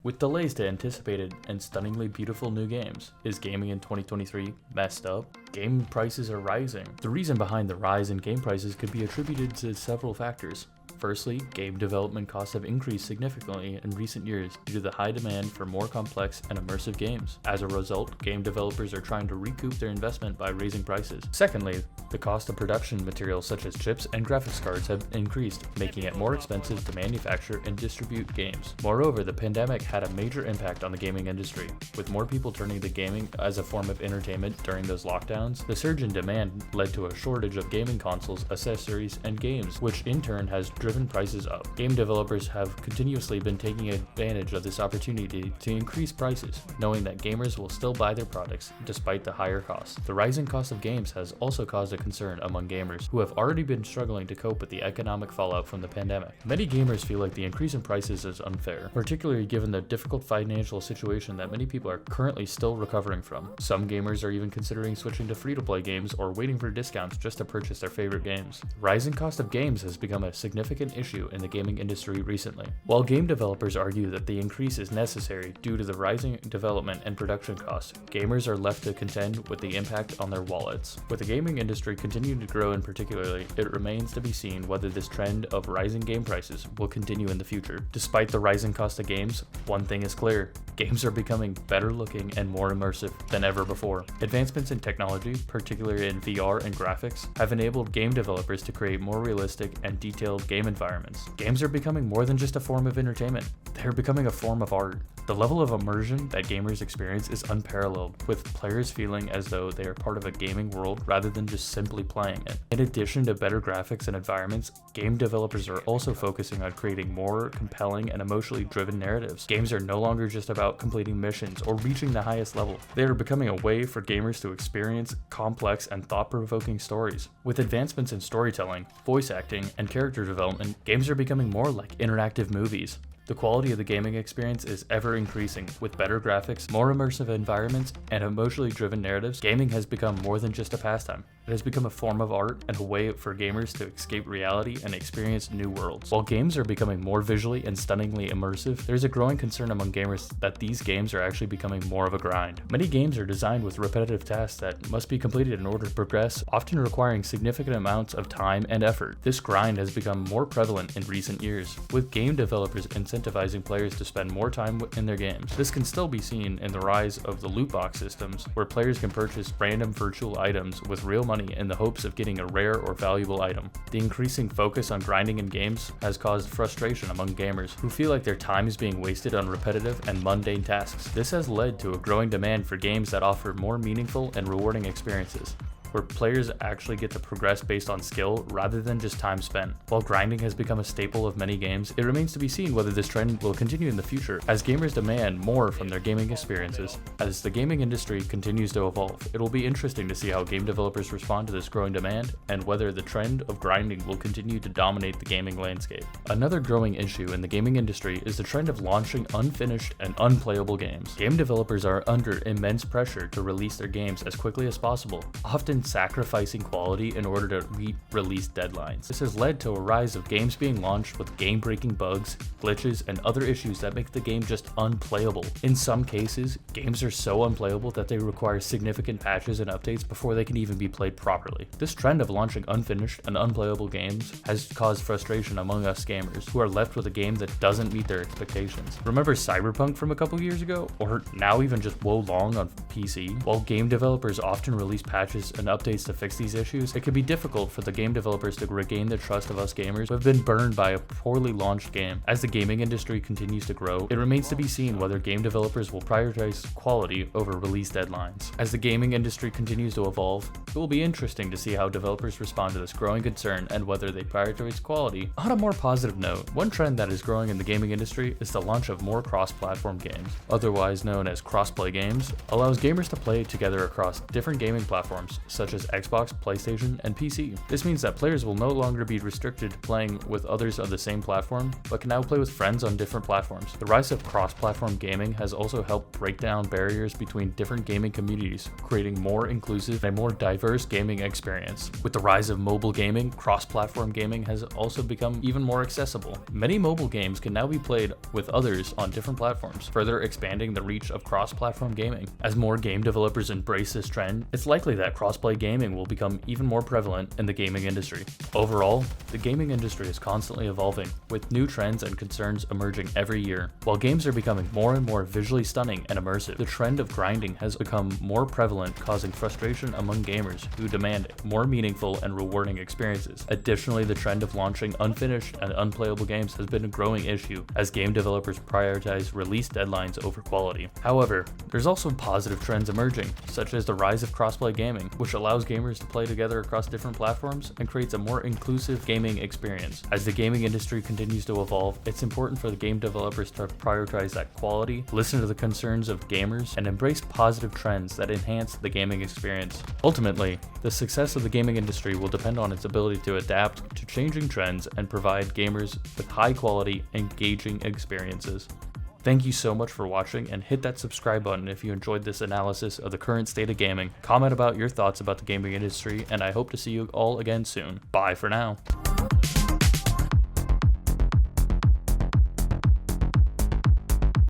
With delays to anticipated and stunningly beautiful new games, is gaming in 2023 messed up? Game prices are rising. The reason behind the rise in game prices could be attributed to several factors. Firstly, game development costs have increased significantly in recent years due to the high demand for more complex and immersive games. As a result, game developers are trying to recoup their investment by raising prices. Secondly, the cost of production materials such as chips and graphics cards have increased, making it more expensive to manufacture and distribute games. Moreover, the pandemic had a major impact on the gaming industry. With more people turning to gaming as a form of entertainment during those lockdowns, the surge in demand led to a shortage of gaming consoles, accessories, and games, which in turn has driven prices up. Game developers have continuously been taking advantage of this opportunity to increase prices, knowing that gamers will still buy their products despite the higher costs. The rising cost of games has also caused a concern among gamers who have already been struggling to cope with the economic fallout from the pandemic. Many gamers feel like the increase in prices is unfair, particularly given the difficult financial situation that many people are currently still recovering from. Some gamers are even considering switching to free-to-play games or waiting for discounts just to purchase their favorite games. The rising cost of games has become a significant issue in the gaming industry recently. While game developers argue that the increase is necessary due to the rising development and production costs, gamers are left to contend with the impact on their wallets. With the gaming industry continuing to grow in particular, it remains to be seen whether this trend of rising game prices will continue in the future. Despite the rising cost of games, one thing is clear: games are becoming better looking and more immersive than ever before. Advancements in technology, particularly in VR and graphics, have enabled game developers to create more realistic and detailed game environments. Games are becoming more than just a form of entertainment. They're becoming a form of art. The level of immersion that gamers experience is unparalleled, with players feeling as though they are part of a gaming world rather than just simply playing it. In addition to better graphics and environments, game developers are also focusing on creating more compelling and emotionally driven narratives. Games are no longer just about completing missions or reaching the highest level. They are becoming a way for gamers to experience complex and thought-provoking stories. With advancements in storytelling, voice acting, and character development, games are becoming more like interactive movies. The quality of the gaming experience is ever increasing. With better graphics, more immersive environments, and emotionally driven narratives, gaming has become more than just a pastime. It has become a form of art and a way for gamers to escape reality and experience new worlds. While games are becoming more visually and stunningly immersive, there's a growing concern among gamers that these games are actually becoming more of a grind. Many games are designed with repetitive tasks that must be completed in order to progress, often requiring significant amounts of time and effort. This grind has become more prevalent in recent years, with game developers incentivizing players to spend more time in their games. This can still be seen in the rise of the loot box systems, where players can purchase random virtual items with real money in the hopes of getting a rare or valuable item. The increasing focus on grinding in games has caused frustration among gamers who feel like their time is being wasted on repetitive and mundane tasks. This has led to a growing demand for games that offer more meaningful and rewarding experiences, where players actually get to progress based on skill rather than just time spent. While grinding has become a staple of many games, it remains to be seen whether this trend will continue in the future as gamers demand more from their gaming experiences. As the gaming industry continues to evolve, it will be interesting to see how game developers respond to this growing demand and whether the trend of grinding will continue to dominate the gaming landscape. Another growing issue in the gaming industry is the trend of launching unfinished and unplayable games. Game developers are under immense pressure to release their games as quickly as possible, often sacrificing quality in order to meet release deadlines. This has led to a rise of games being launched with game-breaking bugs, glitches, and other issues that make the game just unplayable. In some cases, games are so unplayable that they require significant patches and updates before they can even be played properly. This trend of launching unfinished and unplayable games has caused frustration among us gamers who are left with a game that doesn't meet their expectations. Remember Cyberpunk from a couple years ago? Or now even just Wo Long on PC? While game developers often release patches and updates to fix these issues, it can be difficult for the game developers to regain the trust of us gamers who have been burned by a poorly launched game. As the gaming industry continues to grow, it remains to be seen whether game developers will prioritize quality over release deadlines. As the gaming industry continues to evolve, it will be interesting to see how developers respond to this growing concern and whether they prioritize quality. On a more positive note, one trend that is growing in the gaming industry is the launch of more cross-platform games, otherwise known as crossplay games, allows gamers to play together across different gaming platforms such as Xbox, PlayStation, and PC. This means that players will no longer be restricted to playing with others of the same platform, but can now play with friends on different platforms. The rise of cross-platform gaming has also helped break down barriers between different gaming communities, creating more inclusive and more diverse gaming experience. With the rise of mobile gaming, cross-platform gaming has also become even more accessible. Many mobile games can now be played with others on different platforms, further expanding the reach of cross-platform gaming. As more game developers embrace this trend, it's likely that cross-play gaming will become even more prevalent in the gaming industry. Overall, the gaming industry is constantly evolving, with new trends and concerns emerging every year. While games are becoming more and more visually stunning and immersive, the trend of grinding has become more prevalent, causing frustration among gamers who demand more meaningful and rewarding experiences. Additionally, the trend of launching unfinished and unplayable games has been a growing issue as game developers prioritize release deadlines over quality. However, there's also positive trends emerging, such as the rise of crossplay gaming, which allows gamers to play together across different platforms and creates a more inclusive gaming experience. As the gaming industry continues to evolve, it's important for the game developers to prioritize that quality, listen to the concerns of gamers, and embrace positive trends that enhance the gaming experience. Ultimately, the success of the gaming industry will depend on its ability to adapt to changing trends and provide gamers with high-quality, engaging experiences. Thank you so much for watching, and hit that subscribe button if you enjoyed this analysis of the current state of gaming. Comment about your thoughts about the gaming industry, and I hope to see you all again soon. Bye for now.